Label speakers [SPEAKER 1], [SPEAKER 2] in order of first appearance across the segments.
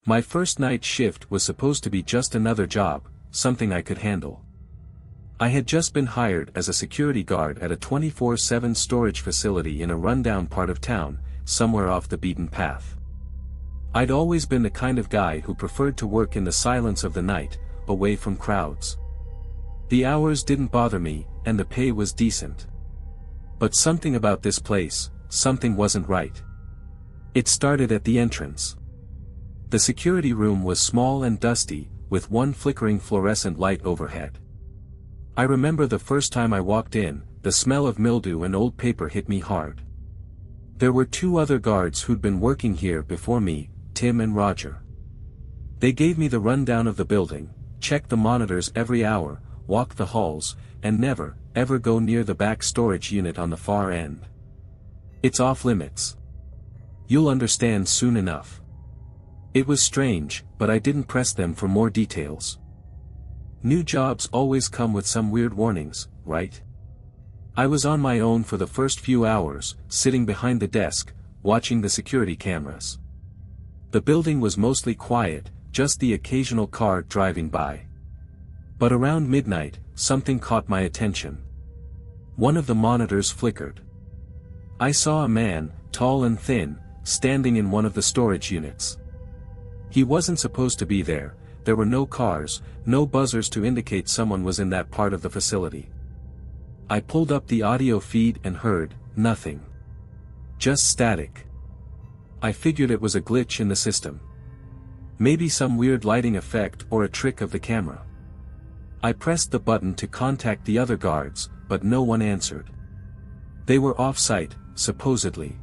[SPEAKER 1] My first night shift was supposed to be just another job, something I could handle. I had just been hired as a security guard at a 24/7 storage facility in a rundown part of town, somewhere off the beaten path. I'd always been the kind of guy who preferred to work in the silence of the night, away from crowds. The hours didn't bother me, and the pay was decent. But something about this place, something wasn't right. It started at the entrance. The security room was small and dusty, with one flickering fluorescent light overhead. I remember the first time I walked in, the smell of mildew and old paper hit me hard. There were two other guards who'd been working here before me, Tim and Roger. They gave me the rundown of the building, checked the monitors every hour, walked the halls, and never, ever go near the back storage unit on the far end. It's off limits. You'll understand soon enough. It was strange, but I didn't press them for more details. New jobs always come with some weird warnings, right? I was on my own for the first few hours, sitting behind the desk, watching the security cameras. The building was mostly quiet, just the occasional car driving by. But around midnight, something caught my attention. One of the monitors flickered. I saw a man, tall and thin, standing in one of the storage units. He wasn't supposed to be there. There were no cars, no buzzers to indicate someone was in that part of the facility. I pulled up the audio feed and heard nothing. Just static. I figured it was a glitch in the system. Maybe some weird lighting effect or a trick of the camera. I pressed the button to contact the other guards, but no one answered. They were off-site, supposedly.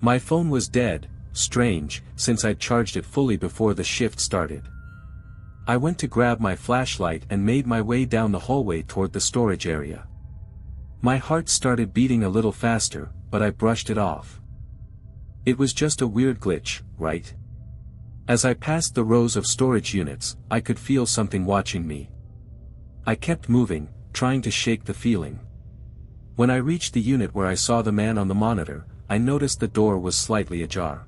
[SPEAKER 1] My phone was dead, strange, since I'd charged it fully before the shift started. I went to grab my flashlight and made my way down the hallway toward the storage area. My heart started beating a little faster, but I brushed it off. It was just a weird glitch, right? As I passed the rows of storage units, I could feel something watching me. I kept moving, trying to shake the feeling. When I reached the unit where I saw the man on the monitor, I noticed the door was slightly ajar.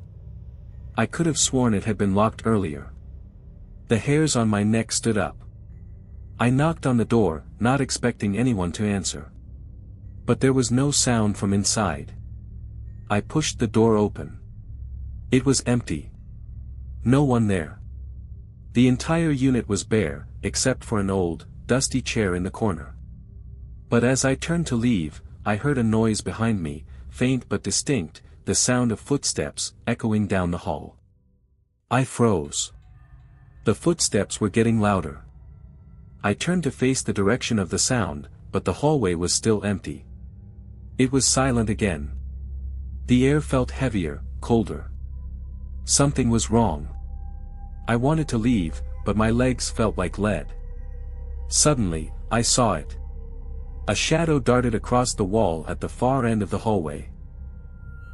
[SPEAKER 1] I could have sworn it had been locked earlier. The hairs on my neck stood up. I knocked on the door, not expecting anyone to answer. But there was no sound from inside. I pushed the door open. It was empty. No one there. The entire unit was bare, except for an old, dusty chair in the corner. But as I turned to leave, I heard a noise behind me, faint but distinct, the sound of footsteps, echoing down the hall. I froze. The footsteps were getting louder. I turned to face the direction of the sound, but the hallway was still empty. It was silent again. The air felt heavier, colder. Something was wrong. I wanted to leave, but my legs felt like lead. Suddenly, I saw it. A shadow darted across the wall at the far end of the hallway.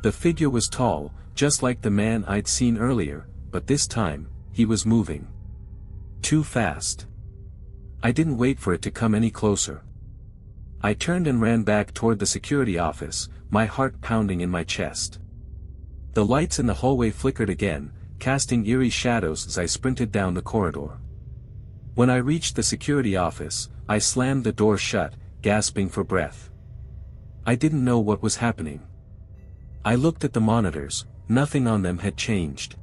[SPEAKER 1] The figure was tall, just like the man I'd seen earlier, but this time, he was moving. Too fast. I didn't wait for it to come any closer. I turned and ran back toward the security office, my heart pounding in my chest. The lights in the hallway flickered again, casting eerie shadows as I sprinted down the corridor. When I reached the security office, I slammed the door shut, gasping for breath. I didn't know what was happening. I looked at the monitors, nothing on them had changed.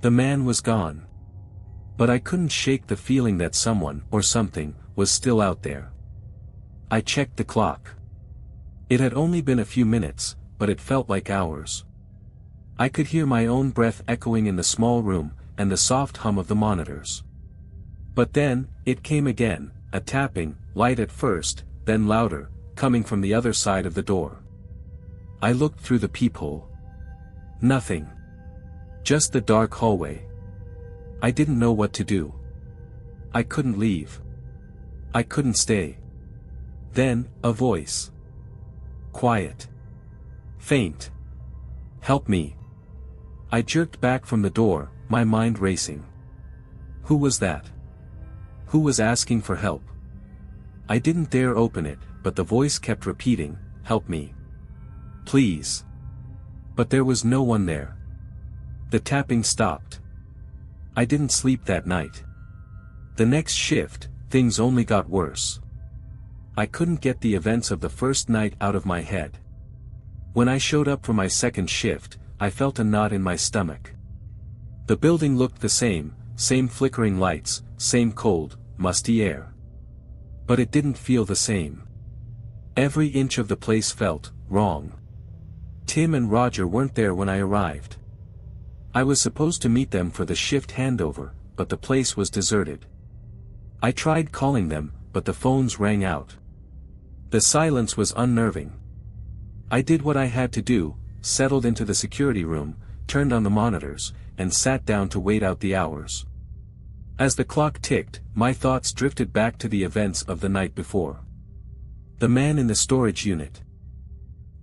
[SPEAKER 1] The man was gone. But I couldn't shake the feeling that someone, or something, was still out there. I checked the clock. It had only been a few minutes, but it felt like hours. I could hear my own breath echoing in the small room, and the soft hum of the monitors. But then, it came again, a tapping, light at first, then louder, coming from the other side of the door. I looked through the peephole. Nothing. Just the dark hallway. I didn't know what to do. I couldn't leave. I couldn't stay. Then, a voice. Quiet. Faint. Help me. I jerked back from the door, my mind racing. Who was that? Who was asking for help? I didn't dare open it, but the voice kept repeating, "Help me. Please." But there was no one there. The tapping stopped. I didn't sleep that night. The next shift, things only got worse. I couldn't get the events of the first night out of my head. When I showed up for my second shift, I felt a knot in my stomach. The building looked the same flickering lights, same cold, musty air. But it didn't feel the same. Every inch of the place felt wrong. Tim and Roger weren't there when I arrived. I was supposed to meet them for the shift handover, but the place was deserted. I tried calling them, but the phones rang out. The silence was unnerving. I did what I had to do, settled into the security room, turned on the monitors, and sat down to wait out the hours. As the clock ticked, my thoughts drifted back to the events of the night before. The man in the storage unit.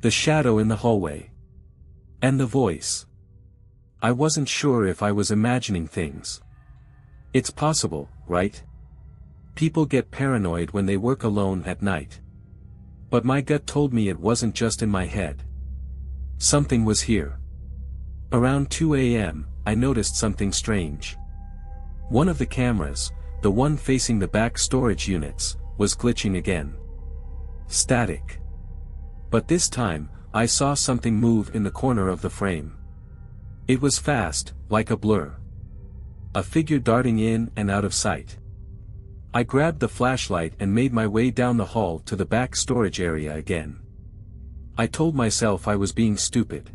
[SPEAKER 1] The shadow in the hallway. And the voice. I wasn't sure if I was imagining things. It's possible, right? People get paranoid when they work alone at night. But my gut told me it wasn't just in my head. Something was here. Around 2 a.m., I noticed something strange. One of the cameras, the one facing the back storage units, was glitching again. Static. But this time, I saw something move in the corner of the frame. It was fast, like a blur. A figure darting in and out of sight. I grabbed the flashlight and made my way down the hall to the back storage area again. I told myself I was being stupid.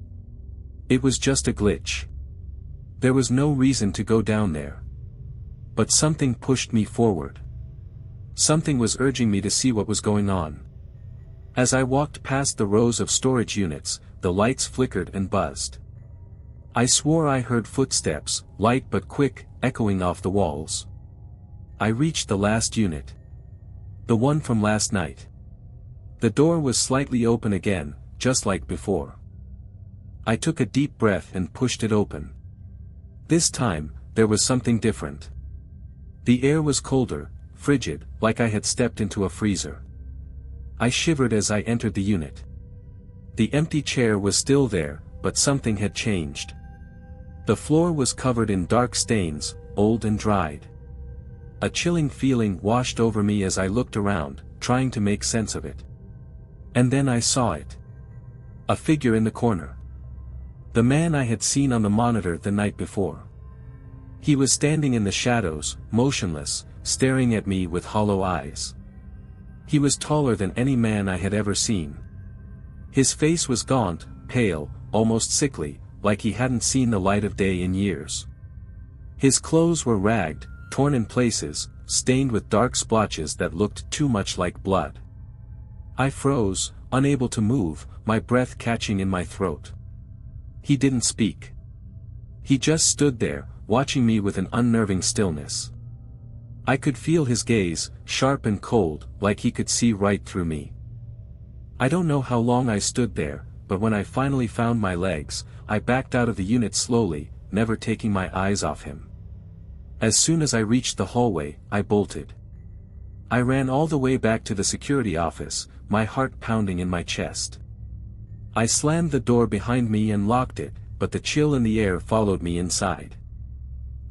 [SPEAKER 1] It was just a glitch. There was no reason to go down there. But something pushed me forward. Something was urging me to see what was going on. As I walked past the rows of storage units, the lights flickered and buzzed. I swore I heard footsteps, light but quick, echoing off the walls. I reached the last unit. The one from last night. The door was slightly open again, just like before. I took a deep breath and pushed it open. This time, there was something different. The air was colder, frigid, like I had stepped into a freezer. I shivered as I entered the unit. The empty chair was still there, but something had changed. The floor was covered in dark stains, old and dried. A chilling feeling washed over me as I looked around, trying to make sense of it. And then I saw it. A figure in the corner. The man I had seen on the monitor the night before. He was standing in the shadows, motionless, staring at me with hollow eyes. He was taller than any man I had ever seen. His face was gaunt, pale, almost sickly, like he hadn't seen the light of day in years. His clothes were ragged, torn in places, stained with dark splotches that looked too much like blood. I froze, unable to move, my breath catching in my throat. He didn't speak. He just stood there, watching me with an unnerving stillness. I could feel his gaze, sharp and cold, like he could see right through me. I don't know how long I stood there, but when I finally found my legs, I backed out of the unit slowly, never taking my eyes off him. As soon as I reached the hallway, I bolted. I ran all the way back to the security office, my heart pounding in my chest. I slammed the door behind me and locked it, but the chill in the air followed me inside.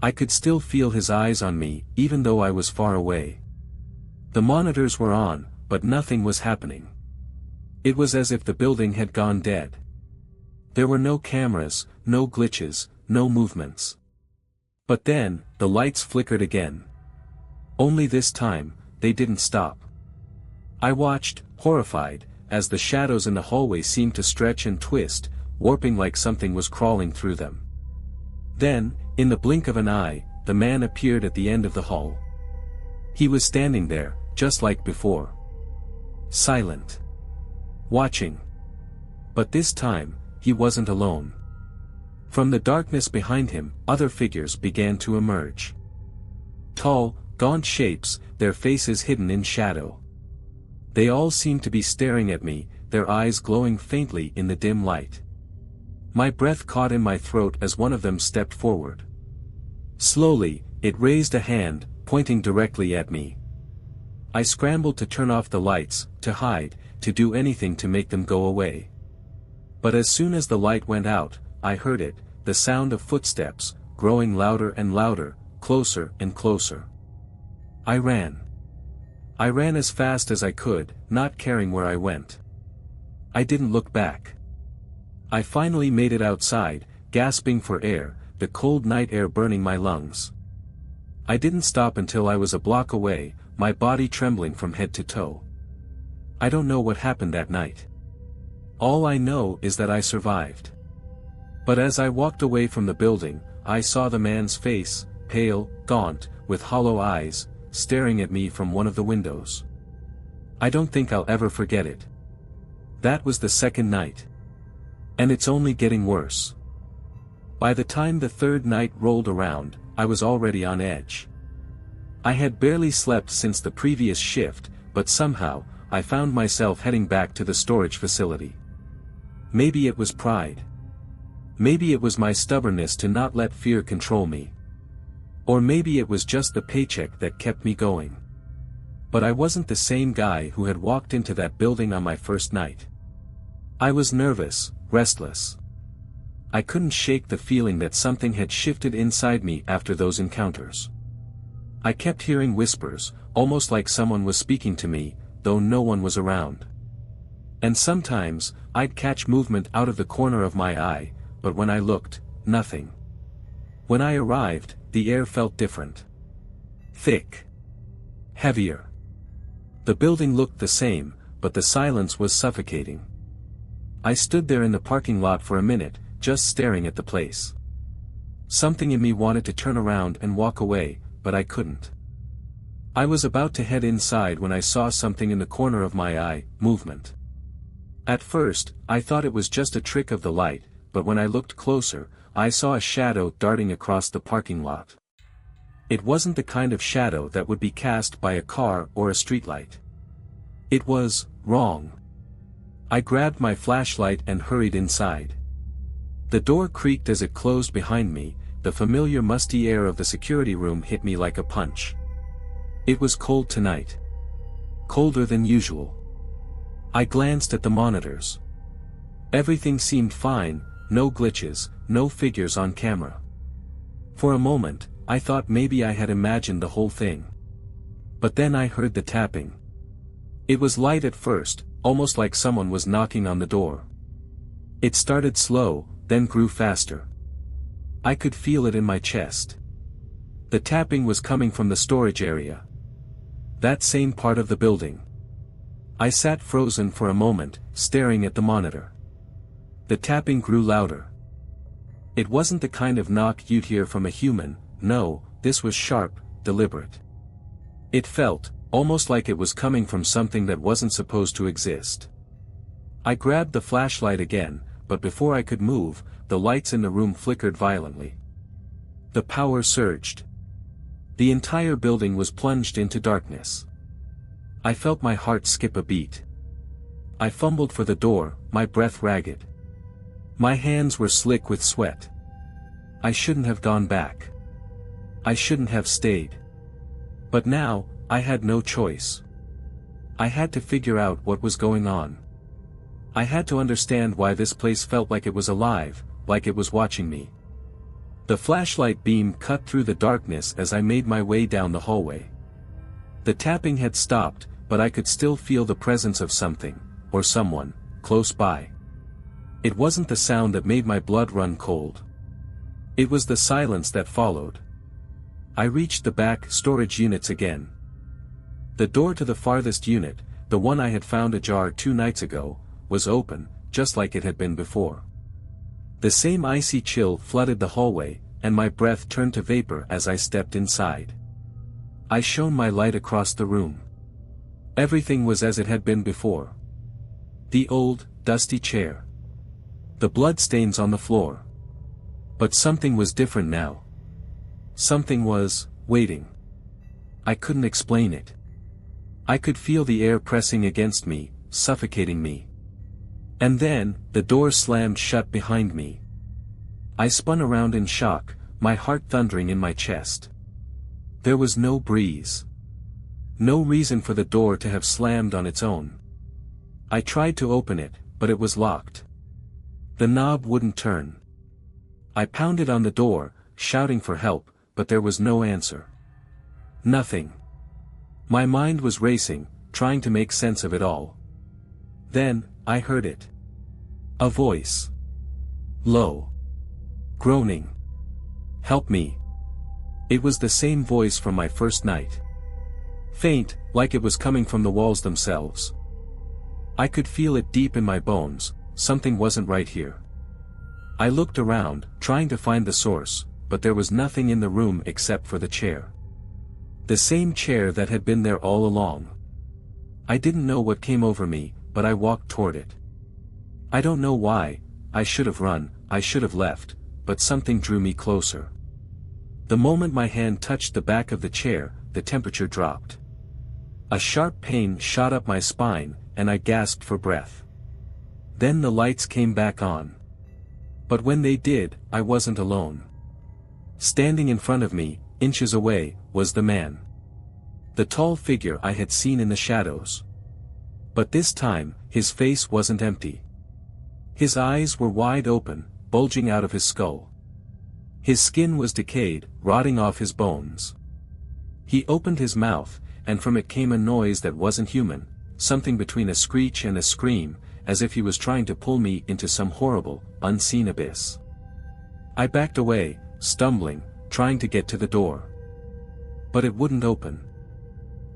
[SPEAKER 1] I could still feel his eyes on me, even though I was far away. The monitors were on, but nothing was happening. It was as if the building had gone dead. There were no cameras, no glitches, no movements. But then, the lights flickered again. Only this time, they didn't stop. I watched, horrified, as the shadows in the hallway seemed to stretch and twist, warping like something was crawling through them. Then, in the blink of an eye, the man appeared at the end of the hall. He was standing there, just like before. Silent. Watching. But this time, he wasn't alone. From the darkness behind him, other figures began to emerge. Tall, gaunt shapes, their faces hidden in shadow. They all seemed to be staring at me, their eyes glowing faintly in the dim light. My breath caught in my throat as one of them stepped forward. Slowly, it raised a hand, pointing directly at me. I scrambled to turn off the lights, to hide, to do anything to make them go away. But as soon as the light went out, I heard it, the sound of footsteps, growing louder and louder, closer and closer. I ran. I ran as fast as I could, not caring where I went. I didn't look back. I finally made it outside, gasping for air, the cold night air burning my lungs. I didn't stop until I was a block away, my body trembling from head to toe. I don't know what happened that night. All I know is that I survived. But as I walked away from the building, I saw the man's face, pale, gaunt, with hollow eyes, staring at me from one of the windows. I don't think I'll ever forget it. That was the second night. And it's only getting worse. By the time the third night rolled around, I was already on edge. I had barely slept since the previous shift, but somehow, I found myself heading back to the storage facility. Maybe it was pride. Maybe it was my stubbornness to not let fear control me. Or maybe it was just the paycheck that kept me going. But I wasn't the same guy who had walked into that building on my first night. I was nervous, restless. I couldn't shake the feeling that something had shifted inside me after those encounters. I kept hearing whispers, almost like someone was speaking to me, though no one was around. And sometimes, I'd catch movement out of the corner of my eye, but when I looked, nothing. When I arrived, the air felt different. Thick. Heavier. The building looked the same, but the silence was suffocating. I stood there in the parking lot for a minute, just staring at the place. Something in me wanted to turn around and walk away, but I couldn't. I was about to head inside when I saw something in the corner of my eye, movement. At first, I thought it was just a trick of the light, but when I looked closer, I saw a shadow darting across the parking lot. It wasn't the kind of shadow that would be cast by a car or a streetlight. It was wrong. I grabbed my flashlight and hurried inside. The door creaked as it closed behind me, the familiar musty air of the security room hit me like a punch. It was cold tonight. Colder than usual. I glanced at the monitors. Everything seemed fine, no glitches, no figures on camera. For a moment, I thought maybe I had imagined the whole thing. But then I heard the tapping. It was light at first, almost like someone was knocking on the door. It started slow, then grew faster. I could feel it in my chest. The tapping was coming from the storage area. That same part of the building. I sat frozen for a moment, staring at the monitor. The tapping grew louder. It wasn't the kind of knock you'd hear from a human, no, this was sharp, deliberate. It felt, almost like it was coming from something that wasn't supposed to exist. I grabbed the flashlight again, but before I could move, the lights in the room flickered violently. The power surged. The entire building was plunged into darkness. I felt my heart skip a beat. I fumbled for the door, my breath ragged. My hands were slick with sweat. I shouldn't have gone back. I shouldn't have stayed. But now, I had no choice. I had to figure out what was going on. I had to understand why this place felt like it was alive, like it was watching me. The flashlight beam cut through the darkness as I made my way down the hallway. The tapping had stopped, but I could still feel the presence of something, or someone, close by. It wasn't the sound that made my blood run cold. It was the silence that followed. I reached the back storage units again. The door to the farthest unit, the one I had found ajar 2 nights ago, was open, just like it had been before. The same icy chill flooded the hallway, and my breath turned to vapor as I stepped inside. I shone my light across the room. Everything was as it had been before. The old, dusty chair. The bloodstains on the floor. But something was different now. Something was waiting. I couldn't explain it. I could feel the air pressing against me, suffocating me. And then, the door slammed shut behind me. I spun around in shock, my heart thundering in my chest. There was no breeze. No reason for the door to have slammed on its own. I tried to open it, but it was locked. The knob wouldn't turn. I pounded on the door, shouting for help, but there was no answer. Nothing. My mind was racing, trying to make sense of it all. Then, I heard it. A voice. Low. Groaning. Help me. It was the same voice from my first night. Faint, like it was coming from the walls themselves. I could feel it deep in my bones, something wasn't right here. I looked around, trying to find the source, but there was nothing in the room except for the chair. The same chair that had been there all along. I didn't know what came over me, but I walked toward it. I don't know why, I should have run, I should have left, but something drew me closer. The moment my hand touched the back of the chair, the temperature dropped. A sharp pain shot up my spine, and I gasped for breath. Then the lights came back on. But when they did, I wasn't alone. Standing in front of me, inches away, was the man. The tall figure I had seen in the shadows. But this time, his face wasn't empty. His eyes were wide open, bulging out of his skull. His skin was decayed, rotting off his bones. He opened his mouth, and from it came a noise that wasn't human, something between a screech and a scream, as if he was trying to pull me into some horrible, unseen abyss. I backed away, stumbling, trying to get to the door. But it wouldn't open.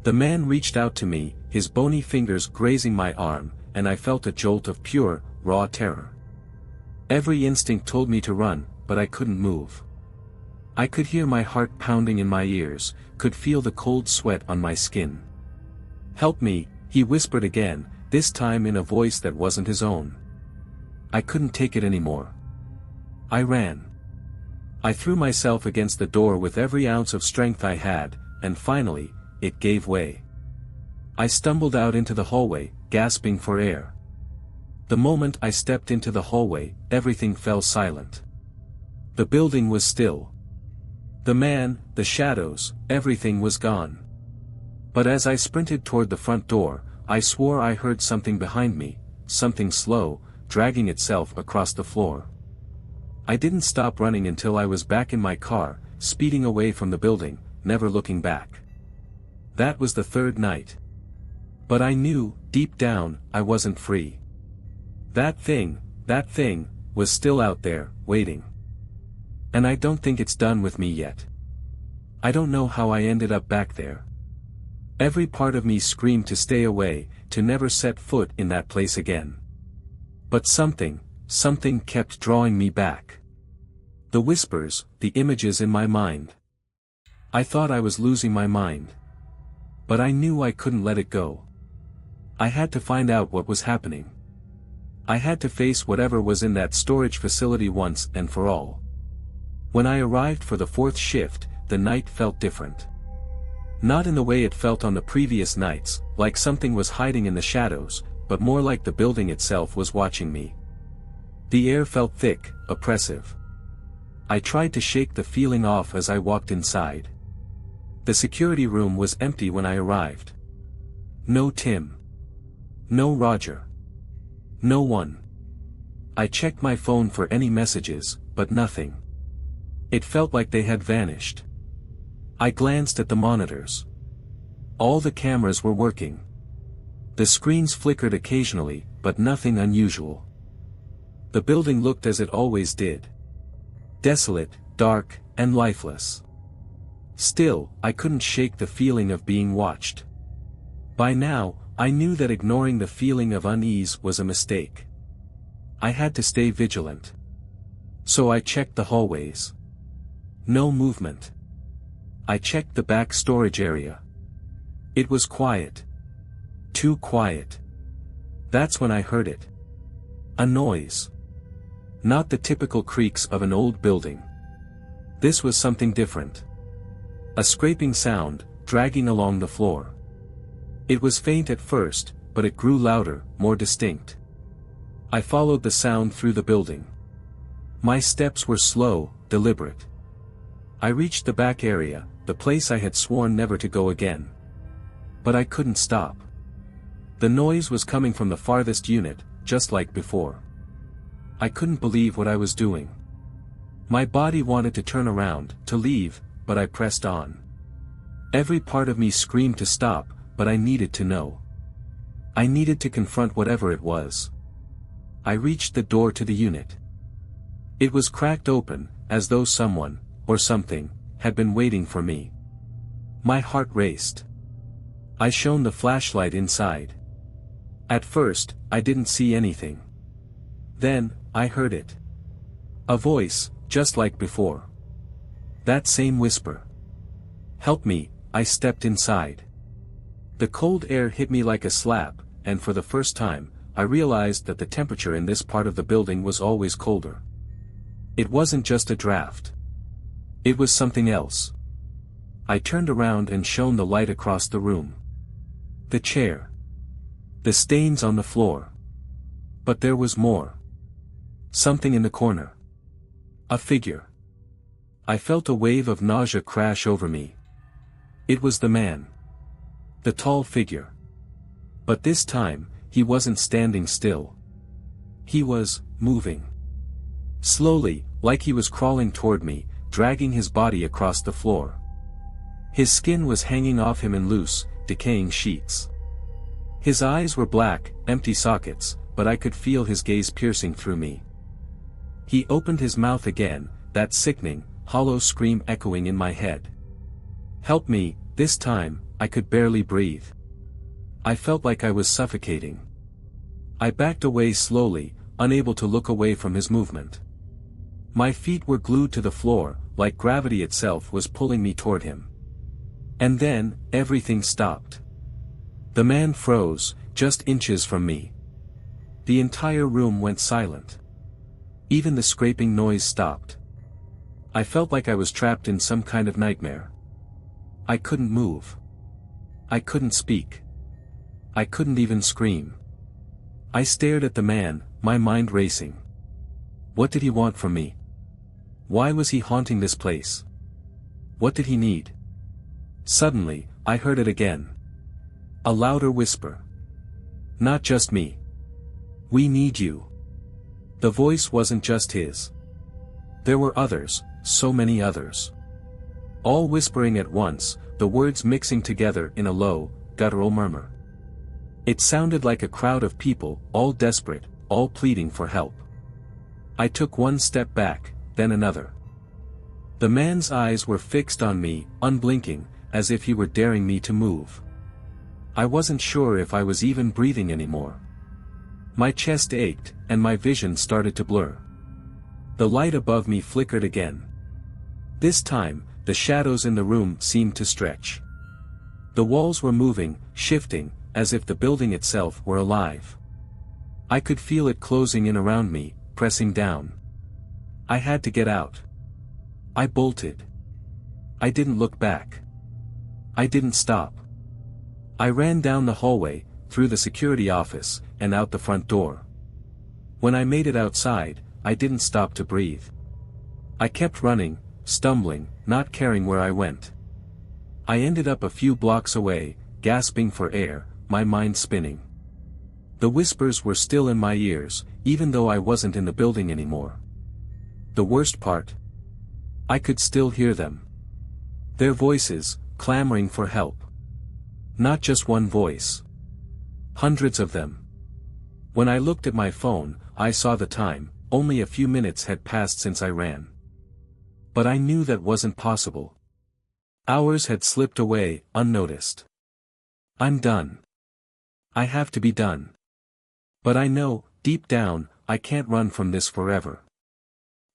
[SPEAKER 1] The man reached out to me, his bony fingers grazing my arm, and I felt a jolt of pure, raw terror. Every instinct told me to run, but I couldn't move. I could hear my heart pounding in my ears, could feel the cold sweat on my skin. "Help me," he whispered again, this time in a voice that wasn't his own. I couldn't take it anymore. I ran. I threw myself against the door with every ounce of strength I had, and finally, it gave way. I stumbled out into the hallway, gasping for air. The moment I stepped into the hallway, everything fell silent. The building was still. The man, the shadows, everything was gone. But as I sprinted toward the front door, I swore I heard something behind me, something slow, dragging itself across the floor. I didn't stop running until I was back in my car, speeding away from the building, never looking back. That was the third night. But I knew, deep down, I wasn't free. That thing, was still out there, waiting. And I don't think it's done with me yet. I don't know how I ended up back there. Every part of me screamed to stay away, to never set foot in that place again. But something kept drawing me back. The whispers, the images in my mind. I thought I was losing my mind. But I knew I couldn't let it go. I had to find out what was happening. I had to face whatever was in that storage facility once and for all. When I arrived for the fourth shift, the night felt different. Not in the way it felt on the previous nights, like something was hiding in the shadows, but more like the building itself was watching me. The air felt thick, oppressive. I tried to shake the feeling off as I walked inside. The security room was empty when I arrived. No Tim. No Roger. No one. I checked my phone for any messages, but nothing. It felt like they had vanished. I glanced at the monitors. All the cameras were working. The screens flickered occasionally, but nothing unusual. The building looked as it always did. Desolate, dark, and lifeless. Still, I couldn't shake the feeling of being watched. By now, I knew that ignoring the feeling of unease was a mistake. I had to stay vigilant. So I checked the hallways. No movement. I checked the back storage area. It was quiet. Too quiet. That's when I heard it. A noise. Not the typical creaks of an old building. This was something different. A scraping sound, dragging along the floor. It was faint at first, but it grew louder, more distinct. I followed the sound through the building. My steps were slow, deliberate. I reached the back area, the place I had sworn never to go again. But I couldn't stop. The noise was coming from the farthest unit, just like before. I couldn't believe what I was doing. My body wanted to turn around, to leave, but I pressed on. Every part of me screamed to stop, but I needed to know. I needed to confront whatever it was. I reached the door to the unit. It was cracked open, as though someone, or something, had been waiting for me. My heart raced. I shone the flashlight inside. At first, I didn't see anything. Then, I heard it. A voice, just like before. That same whisper. "Help me," I stepped inside. The cold air hit me like a slap, and for the first time, I realized that the temperature in this part of the building was always colder. It wasn't just a draft. It was something else. I turned around and shone the light across the room. The chair. The stains on the floor. But there was more. Something in the corner. A figure. I felt a wave of nausea crash over me. It was the man. The tall figure. But this time, he wasn't standing still. He was moving. Slowly, like he was crawling toward me, dragging his body across the floor. His skin was hanging off him in loose, decaying sheets. His eyes were black, empty sockets, but I could feel his gaze piercing through me. He opened his mouth again, that sickening, hollow scream echoing in my head. "Help me," this time, I could barely breathe. I felt like I was suffocating. I backed away slowly, unable to look away from his movement. My feet were glued to the floor, like gravity itself was pulling me toward him. And then, everything stopped. The man froze, just inches from me. The entire room went silent. Even the scraping noise stopped. I felt like I was trapped in some kind of nightmare. I couldn't move. I couldn't speak. I couldn't even scream. I stared at the man, my mind racing. What did he want from me? Why was he haunting this place? What did he need? Suddenly, I heard it again. A louder whisper. "Not just me. We need you." The voice wasn't just his. There were others, so many others. All whispering at once, the words mixing together in a low, guttural murmur. It sounded like a crowd of people, all desperate, all pleading for help. I took one step back, then another. The man's eyes were fixed on me, unblinking, as if he were daring me to move. I wasn't sure if I was even breathing anymore. My chest ached, and my vision started to blur. The light above me flickered again. This time, the shadows in the room seemed to stretch. The walls were moving, shifting, as if the building itself were alive. I could feel it closing in around me, pressing down. I had to get out. I bolted. I didn't look back. I didn't stop. I ran down the hallway, through the security office, and out the front door. When I made it outside, I didn't stop to breathe. I kept running, stumbling, not caring where I went. I ended up a few blocks away, gasping for air, my mind spinning. The whispers were still in my ears, even though I wasn't in the building anymore. The worst part? I could still hear them. Their voices, clamoring for help. Not just one voice. Hundreds of them. When I looked at my phone, I saw the time, only a few minutes had passed since I ran. But I knew that wasn't possible. Hours had slipped away, unnoticed. I'm done. I have to be done. But I know, deep down, I can't run from this forever.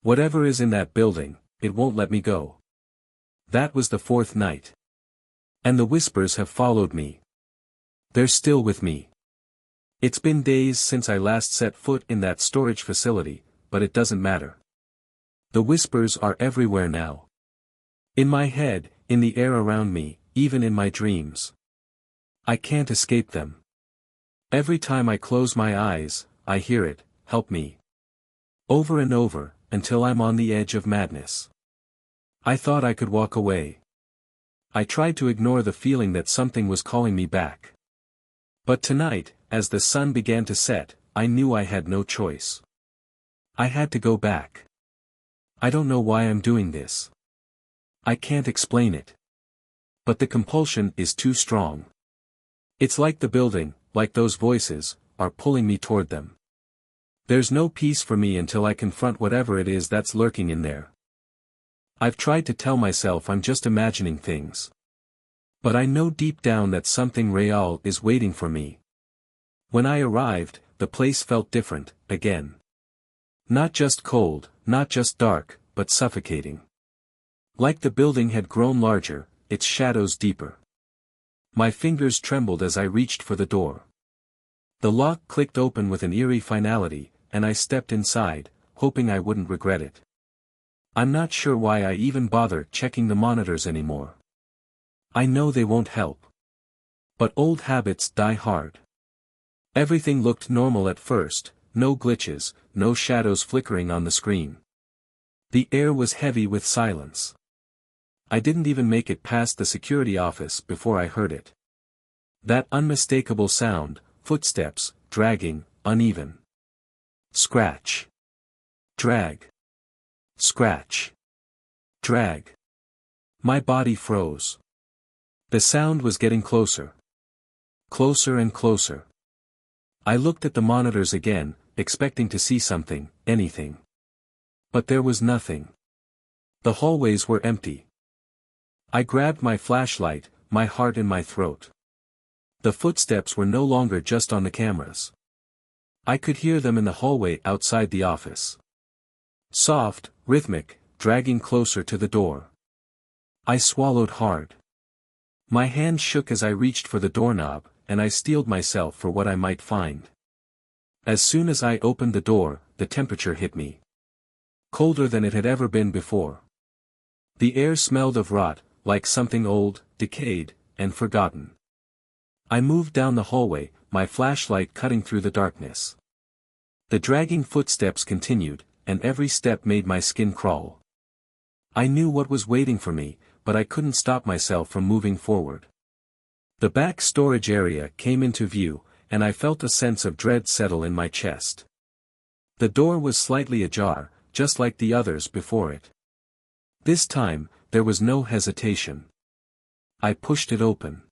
[SPEAKER 1] Whatever is in that building, it won't let me go. That was the fourth night. And the whispers have followed me. They're still with me. It's been days since I last set foot in that storage facility, but it doesn't matter. The whispers are everywhere now. In my head, in the air around me, even in my dreams. I can't escape them. Every time I close my eyes, I hear it, "Help me." Over and over, until I'm on the edge of madness. I thought I could walk away. I tried to ignore the feeling that something was calling me back. But tonight, as the sun began to set, I knew I had no choice. I had to go back. I don't know why I'm doing this. I can't explain it. But the compulsion is too strong. It's like the building, like those voices, are pulling me toward them. There's no peace for me until I confront whatever it is that's lurking in there. I've tried to tell myself I'm just imagining things. But I know deep down that something real is waiting for me. When I arrived, the place felt different, again. Not just cold, not just dark, but suffocating. Like the building had grown larger, its shadows deeper. My fingers trembled as I reached for the door. The lock clicked open with an eerie finality, and I stepped inside, hoping I wouldn't regret it. I'm not sure why I even bother checking the monitors anymore. I know they won't help. But old habits die hard. Everything looked normal at first, no glitches, no shadows flickering on the screen. The air was heavy with silence. I didn't even make it past the security office before I heard it. That unmistakable sound, footsteps, dragging, uneven. Scratch. Drag. Scratch. Drag. My body froze. The sound was getting closer. Closer and closer. I looked at the monitors again, expecting to see something, anything. But there was nothing. The hallways were empty. I grabbed my flashlight, my heart in my throat. The footsteps were no longer just on the cameras. I could hear them in the hallway outside the office. Soft, rhythmic, dragging closer to the door. I swallowed hard. My hand shook as I reached for the doorknob, and I steeled myself for what I might find. As soon as I opened the door, the temperature hit me. Colder than it had ever been before. The air smelled of rot, like something old, decayed, and forgotten. I moved down the hallway, my flashlight cutting through the darkness. The dragging footsteps continued, and every step made my skin crawl. I knew what was waiting for me, but I couldn't stop myself from moving forward. The back storage area came into view, and I felt a sense of dread settle in my chest. The door was slightly ajar, just like the others before it. This time, there was no hesitation. I pushed it open.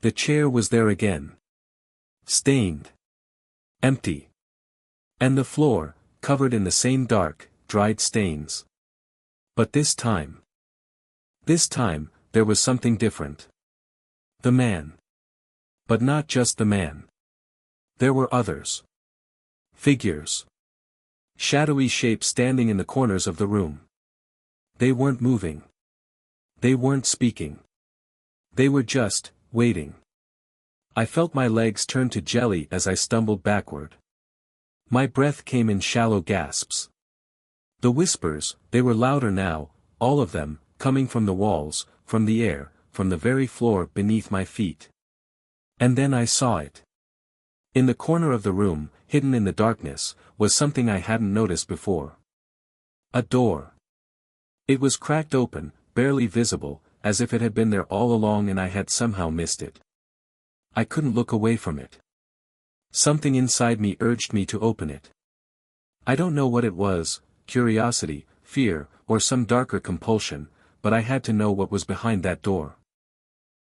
[SPEAKER 1] The chair was there again. Stained. Empty. And the floor, covered in the same dark, dried stains. But this time, there was something different. The man. But not just the man. There were others. Figures. Shadowy shapes standing in the corners of the room. They weren't moving. They weren't speaking. They were just, waiting. I felt my legs turn to jelly as I stumbled backward. My breath came in shallow gasps. The whispers, they were louder now, all of them, coming from the walls, from the air, from the very floor beneath my feet. And then I saw it. In the corner of the room, hidden in the darkness, was something I hadn't noticed before. A door. It was cracked open, barely visible, as if it had been there all along and I had somehow missed it. I couldn't look away from it. Something inside me urged me to open it. I don't know what it was, curiosity, fear, or some darker compulsion, but I had to know what was behind that door.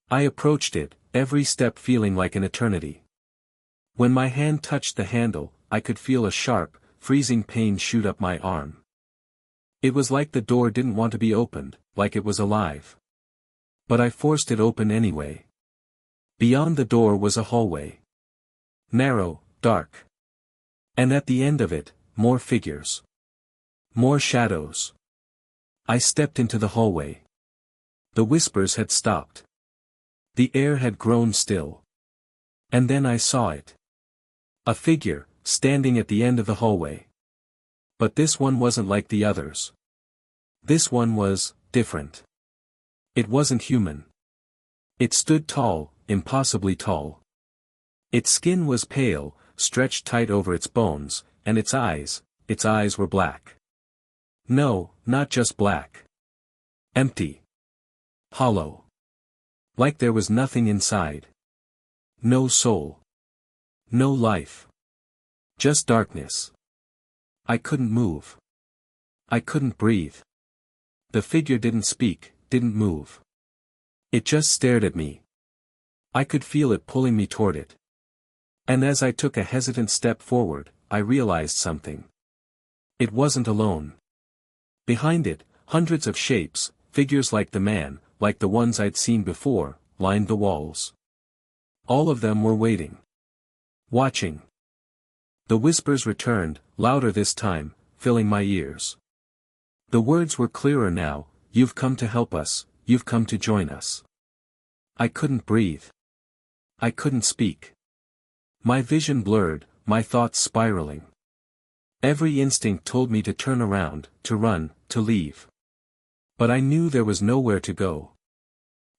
[SPEAKER 1] I approached it, every step feeling like an eternity. When my hand touched the handle, I could feel a sharp, freezing pain shoot up my arm. It was like the door didn't want to be opened, like it was alive. But I forced it open anyway. Beyond the door was a hallway. Narrow, dark. And at the end of it, more figures. More shadows. I stepped into the hallway. The whispers had stopped. The air had grown still. And then I saw it. A figure, standing at the end of the hallway. But this one wasn't like the others. This one was different. It wasn't human. It stood tall, impossibly tall. Its skin was pale, stretched tight over its bones, and its eyes were black. No, not just black. Empty. Hollow. Like there was nothing inside. No soul. No life. Just darkness. I couldn't move. I couldn't breathe. The figure didn't speak, didn't move. It just stared at me. I could feel it pulling me toward it. And as I took a hesitant step forward, I realized something. It wasn't alone. Behind it, hundreds of shapes, figures like the man, like the ones I'd seen before, lined the walls. All of them were waiting. Watching. The whispers returned, louder this time, filling my ears. The words were clearer now, "You've come to help us, you've come to join us." I couldn't breathe. I couldn't speak. My vision blurred, my thoughts spiraling. Every instinct told me to turn around, to run, to leave. But I knew there was nowhere to go.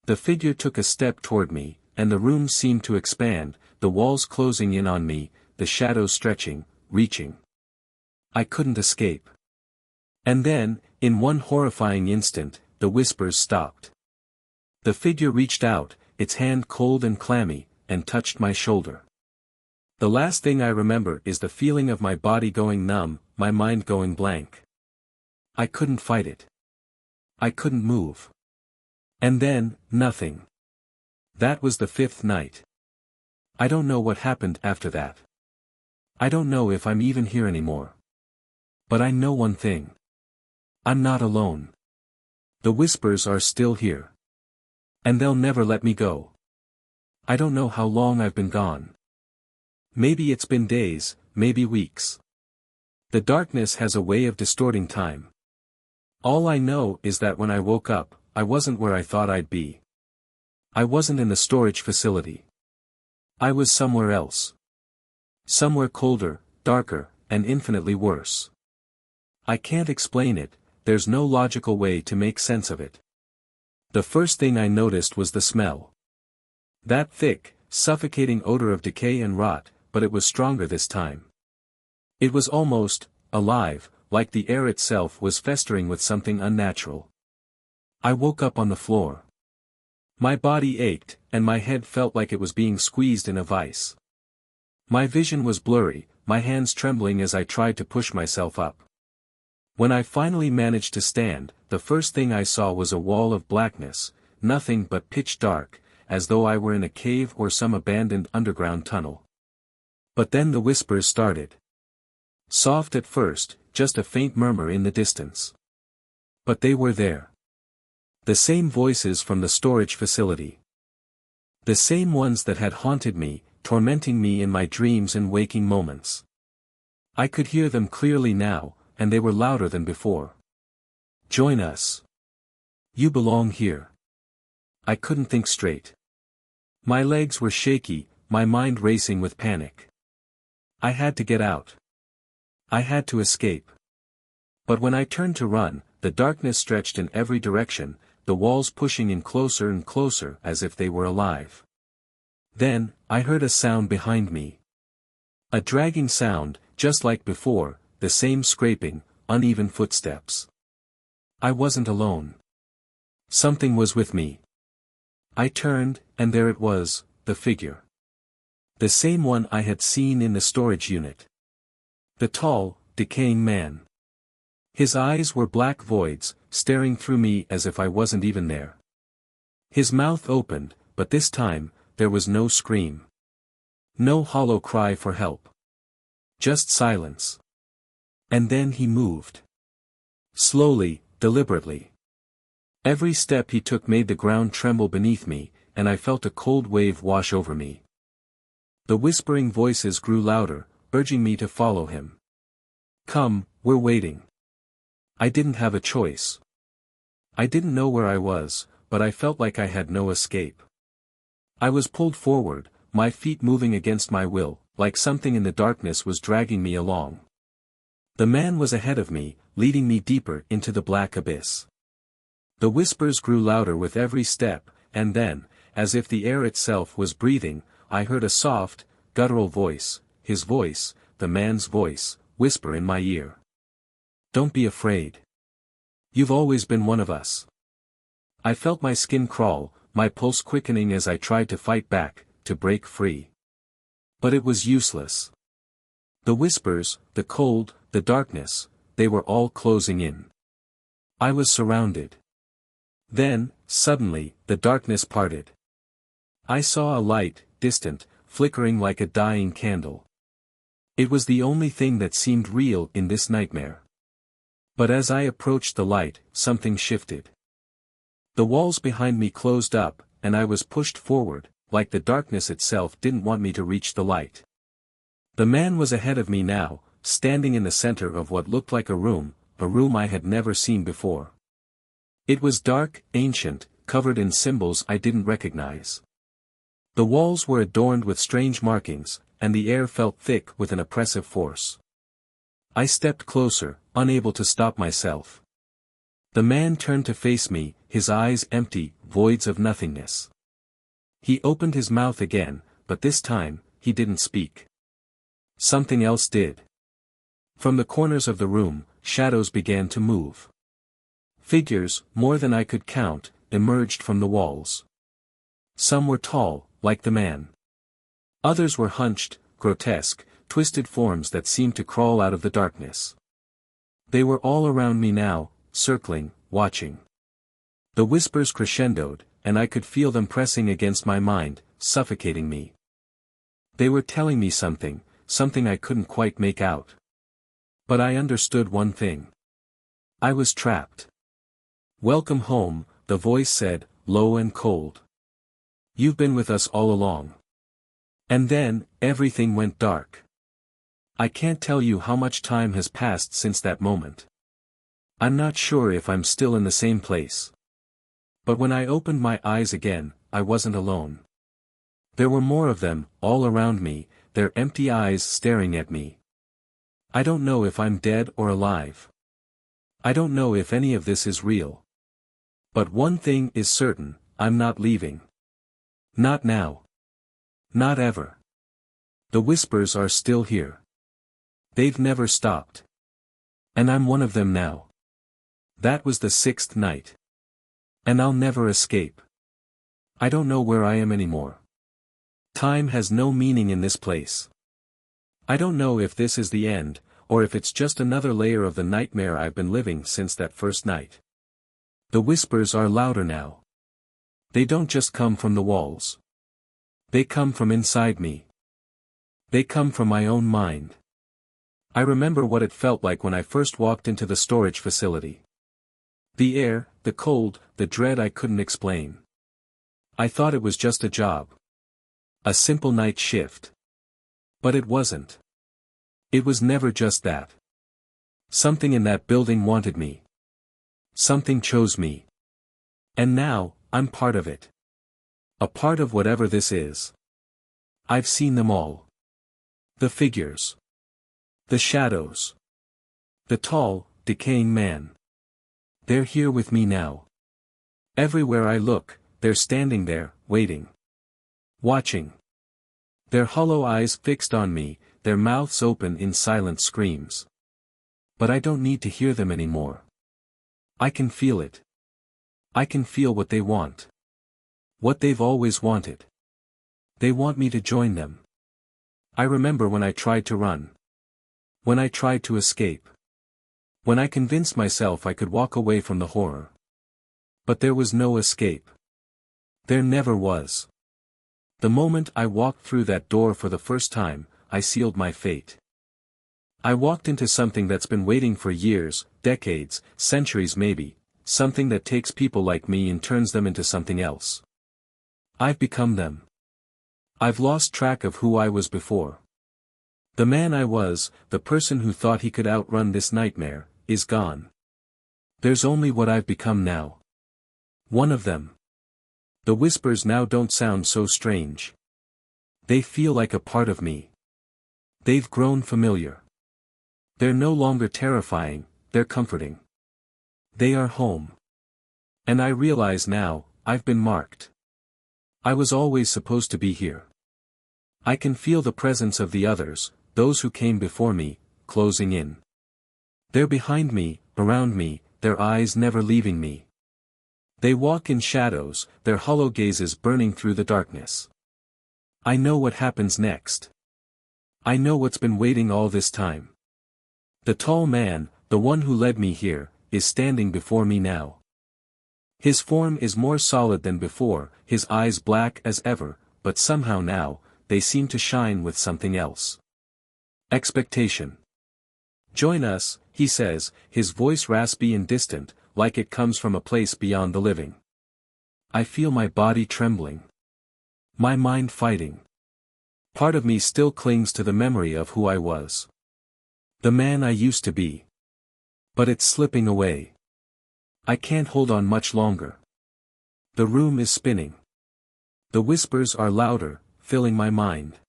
[SPEAKER 1] The figure took a step toward me, and the room seemed to expand, the walls closing in on me, the shadows stretching, reaching. I couldn't escape. And then, in one horrifying instant, the whispers stopped. The figure reached out, its hand cold and clammy, and touched my shoulder. The last thing I remember is the feeling of my body going numb, my mind going blank. I couldn't fight it. I couldn't move. And then, nothing. That was the 5th night. I don't know what happened after that. I don't know if I'm even here anymore. But I know one thing. I'm not alone. The whispers are still here. And they'll never let me go. I don't know how long I've been gone. Maybe it's been days, maybe weeks. The darkness has a way of distorting time. All I know is that when I woke up, I wasn't where I thought I'd be. I wasn't in the storage facility. I was somewhere else. Somewhere colder, darker, and infinitely worse. I can't explain it, there's no logical way to make sense of it. The first thing I noticed was the smell. That thick, suffocating odor of decay and rot, but it was stronger this time. It was almost alive, like the air itself was festering with something unnatural. I woke up on the floor. My body ached, and my head felt like it was being squeezed in a vice. My vision was blurry, my hands trembling as I tried to push myself up. When I finally managed to stand, the first thing I saw was a wall of blackness, nothing but pitch dark, as though I were in a cave or some abandoned underground tunnel. But then the whispers started. Soft at first, just a faint murmur in the distance. But they were there. The same voices from the storage facility. The same ones that had haunted me, tormenting me in my dreams and waking moments. I could hear them clearly now, and they were louder than before. Join us. You belong here. I couldn't think straight. My legs were shaky, my mind racing with panic. I had to get out. I had to escape. But when I turned to run, the darkness stretched in every direction, the walls pushing in closer and closer as if they were alive. Then, I heard a sound behind me. A dragging sound, just like before, the same scraping, uneven footsteps. I wasn't alone. Something was with me. I turned, and there it was, the figure. The same one I had seen in the storage unit. The tall, decaying man. His eyes were black voids, staring through me as if I wasn't even there. His mouth opened, but this time, there was no scream. No hollow cry for help. Just silence. And then he moved. Slowly, deliberately. Every step he took made the ground tremble beneath me, and I felt a cold wave wash over me. The whispering voices grew louder, urging me to follow him. Come, we're waiting. I didn't have a choice. I didn't know where I was, but I felt like I had no escape. I was pulled forward, my feet moving against my will, like something in the darkness was dragging me along. The man was ahead of me, leading me deeper into the black abyss. The whispers grew louder with every step, and then, as if the air itself was breathing, I heard a soft, guttural voice, his voice, the man's voice, whisper in my ear. Don't be afraid. You've always been one of us. I felt my skin crawl, my pulse quickening as I tried to fight back, to break free. But it was useless. The whispers, the cold, the darkness, they were all closing in. I was surrounded. Then, suddenly, the darkness parted. I saw a light, distant, flickering like a dying candle. It was the only thing that seemed real in this nightmare. But as I approached the light, something shifted. The walls behind me closed up, and I was pushed forward, like the darkness itself didn't want me to reach the light. The man was ahead of me now, standing in the center of what looked like a room I had never seen before. It was dark, ancient, covered in symbols I didn't recognize. The walls were adorned with strange markings, and the air felt thick with an oppressive force. I stepped closer, unable to stop myself. The man turned to face me, his eyes empty, voids of nothingness. He opened his mouth again, but this time, he didn't speak. Something else did. From the corners of the room, shadows began to move. Figures, more than I could count, emerged from the walls. Some were tall, like the man. Others were hunched, grotesque, twisted forms that seemed to crawl out of the darkness. They were all around me now, circling, watching. The whispers crescendoed, and I could feel them pressing against my mind, suffocating me. They were telling me something I couldn't quite make out. But I understood one thing. I was trapped. "Welcome home," the voice said, low and cold. "You've been with us all along." And then, everything went dark. I can't tell you how much time has passed since that moment. I'm not sure if I'm still in the same place. But when I opened my eyes again, I wasn't alone. There were more of them, all around me, their empty eyes staring at me. I don't know if I'm dead or alive. I don't know if any of this is real. But one thing is certain, I'm not leaving. Not now. Not ever. The whispers are still here. They've never stopped. And I'm one of them now. That was the 6th night. And I'll never escape. I don't know where I am anymore. Time has no meaning in this place. I don't know if this is the end, or if it's just another layer of the nightmare I've been living since that first night. The whispers are louder now. They don't just come from the walls. They come from inside me. They come from my own mind. I remember what it felt like when I first walked into the storage facility. The air, the cold, the dread I couldn't explain. I thought it was just a job. A simple night shift. But it wasn't. It was never just that. Something in that building wanted me. Something chose me. And now, I'm part of it. A part of whatever this is. I've seen them all. The figures. The shadows. The tall, decaying man. They're here with me now. Everywhere I look, they're standing there, waiting. Watching. Their hollow eyes fixed on me, their mouths open in silent screams. But I don't need to hear them anymore. I can feel it. I can feel what they want. What they've always wanted. They want me to join them. I remember when I tried to run. When I tried to escape. When I convinced myself I could walk away from the horror. But there was no escape. There never was. The moment I walked through that door for the first time, I sealed my fate. I walked into something that's been waiting for years, decades, centuries maybe, something that takes people like me and turns them into something else. I've become them. I've lost track of who I was before. The man I was, the person who thought he could outrun this nightmare, is gone. There's only what I've become now. One of them. The whispers now don't sound so strange. They feel like a part of me. They've grown familiar. They're no longer terrifying, they're comforting. They are home. And I realize now, I've been marked. I was always supposed to be here. I can feel the presence of the others, those who came before me, closing in. They're behind me, around me, their eyes never leaving me. They walk in shadows, their hollow gazes burning through the darkness. I know what happens next. I know what's been waiting all this time. The tall man, the one who led me here, is standing before me now. His form is more solid than before, his eyes black as ever, but somehow now, they seem to shine with something else. Expectation. "Join us," he says, his voice raspy and distant, like it comes from a place beyond the living. I feel my body trembling. My mind fighting. Part of me still clings to the memory of who I was. The man I used to be. But it's slipping away. I can't hold on much longer. The room is spinning. The whispers are louder, filling my mind.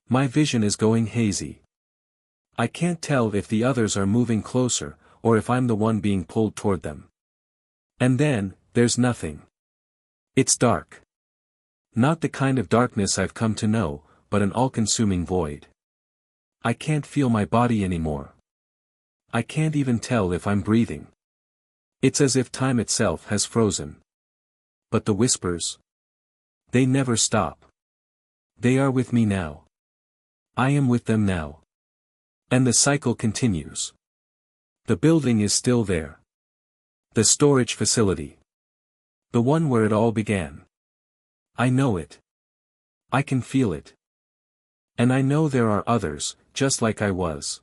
[SPEAKER 1] My vision is going hazy. I can't tell if the others are moving closer, or if I'm the one being pulled toward them. And then, there's nothing. It's dark. Not the kind of darkness I've come to know, but an all-consuming void. I can't feel my body anymore. I can't even tell if I'm breathing. It's as if time itself has frozen. But the whispers? They never stop. They are with me now. I am with them now. And the cycle continues. The building is still there. The storage facility. The one where it all began. I know it. I can feel it. And I know there are others, just like I was.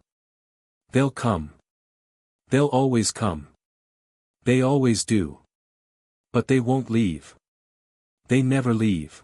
[SPEAKER 1] They'll come. They'll always come. They always do. But they won't leave. They never leave.